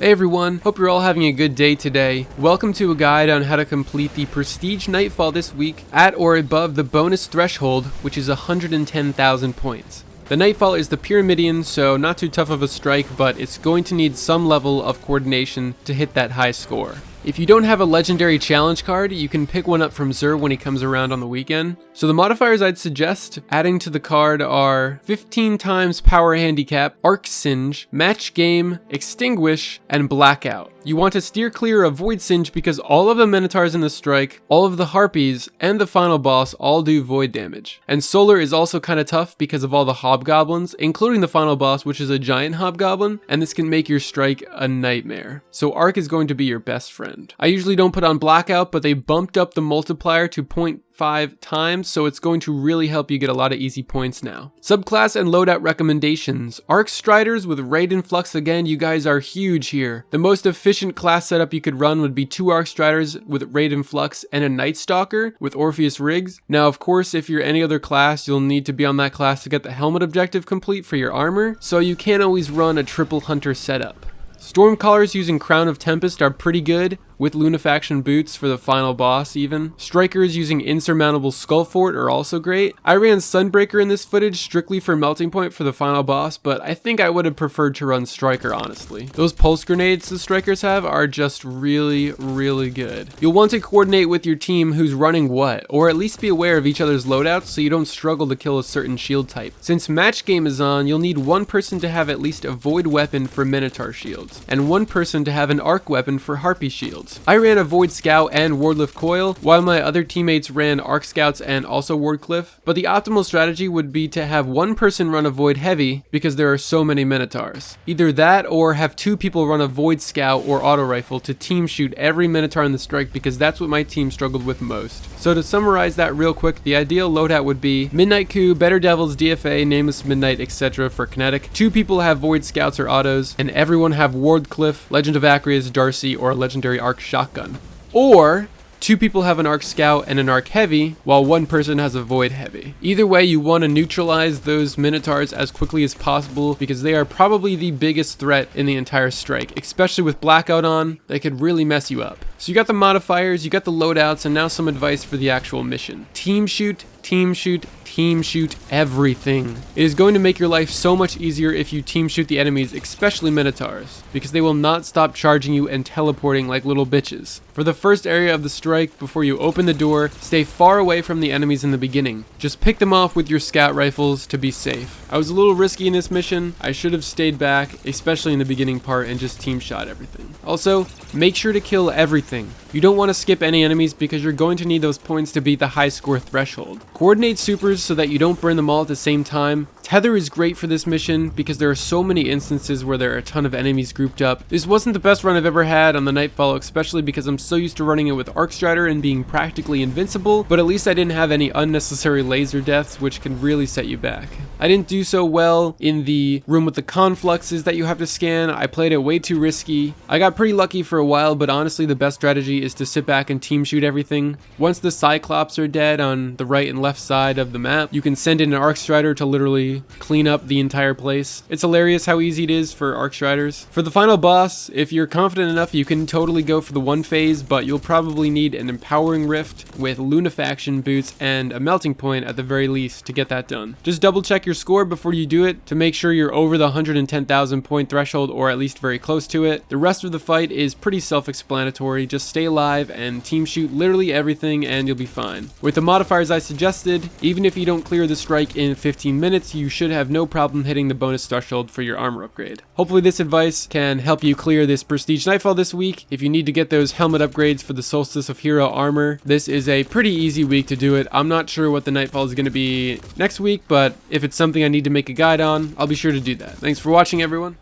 Hey everyone, hope you're all having a good day today. Welcome to a guide on how to complete the Prestige Nightfall this week at or above the bonus threshold, which is 110,000 points. The Nightfall is the Pyramidion, so not too tough of a strike, but it's going to need some level of coordination to hit that high score. If you don't have a legendary challenge card, you can pick one up from Xur when he comes around on the weekend. So the modifiers I'd suggest adding to the card are 15 times power handicap, Singe, match game, Extinguish, and Blackout. You want to steer clear of Void Singe because all of the Minotaurs in the strike, all of the Harpies, and the final boss all do void damage. And Solar is also kind of tough because of all the hobgoblins, including the final boss, which is a giant hobgoblin, and this can make your strike a nightmare. So Arc is going to be your best friend. I usually don't put on Blackout, but they bumped up the multiplier to 0.5 times, so it's going to really help you get a lot of easy points now. Subclass and loadout recommendations. Arc Striders with Raid and Flux, again, you guys are huge here. The most efficient class setup you could run would be 2 Arc Striders with Raid and Flux and a Night Stalker with Orpheus Rigs. Now, of course, if you're any other class, you'll need to be on that class to get the helmet objective complete for your armor, so you can't always run a triple hunter setup. Stormcallers using Crown of Tempest are pretty good, with Lunafaction boots for the final boss even. Strikers using Insurmountable Skullfort are also great. I ran Sunbreaker in this footage strictly for Melting Point for the final boss, but I think I would have preferred to run Striker, honestly. Those pulse grenades the Strikers have are just really, really good. You'll want to coordinate with your team who's running what, or at least be aware of each other's loadouts so you don't struggle to kill a certain shield type. Since match game is on, you'll need one person to have at least a void weapon for Minotaur shields, and one person to have an arc weapon for Harpy shields. I ran a Void Scout and Wardcliff Coil, while my other teammates ran Arc Scouts and also Wardcliff, but the optimal strategy would be to have one person run a Void Heavy because there are so many Minotaurs. Either that or have 2 people run a Void Scout or Auto Rifle to team shoot every Minotaur in the strike because that's what my team struggled with most. So to summarize that real quick, the ideal loadout would be Midnight Coup, Better Devils, DFA, Nameless Midnight, etc. for Kinetic. 2 people have Void Scouts or Autos, and everyone have Wardcliff, Legend of Acrius, Darci, or a Legendary Arc Shotgun. Or 2 people have an Arc Scout and an Arc Heavy, while 1 person has a Void Heavy. Either way, you want to neutralize those Minotaurs as quickly as possible because they are probably the biggest threat in the entire strike, especially with Blackout on. They could really mess you up. So you got the modifiers, you got the loadouts, and now some advice for the actual mission. Team shoot, team shoot, team shoot everything. It is going to make your life so much easier if you team shoot the enemies, especially Minotaurs, because they will not stop charging you and teleporting like little bitches. For the first area of the strike, before you open the door, stay far away from the enemies in the beginning. Just pick them off with your scout rifles to be safe. I was a little risky in this mission. I should have stayed back, especially in the beginning part, and just team shot everything. Also, make sure to kill everything. You don't want to skip any enemies because you're going to need those points to beat the high score threshold. Coordinate supers so that you don't burn them all at the same time. Tether is great for this mission because there are so many instances where there are a ton of enemies grouped up. This wasn't the best run I've ever had on the Nightfall, especially because I'm so used to running it with Arc Strider and being practically invincible, but at least I didn't have any unnecessary laser deaths, which can really set you back. I didn't do so well in the room with the confluxes that you have to scan. I played it way too risky. I got pretty lucky for a while, but honestly the best strategy is to sit back and team shoot everything. Once the Cyclops are dead on the right and left side of the map, you can send in an Arc Strider to literally clean up the entire place. It's hilarious how easy it is for Arc Striders. For the final boss, if you're confident enough, you can totally go for the 1 phase, but you'll probably need an Empowering Rift with Lunafaction boots and a Melting Point at the very least to get that done. Just double check your score before you do it to make sure you're over the 110,000 point threshold or at least very close to it. The rest of the fight is pretty self-explanatory. Just stay alive and team shoot literally everything and you'll be fine. With the modifiers I suggested, even if you don't clear the strike in 15 minutes, you should have no problem hitting the bonus threshold for your armor upgrade. Hopefully this advice can help you clear this Prestige Nightfall this week. If you need to get those helmet upgrades for the Solstice of Hero armor, this is a pretty easy week to do it. I'm not sure what the Nightfall is going to be next week, but if it's something I need to make a guide on, I'll be sure to do that. Thanks for watching, everyone.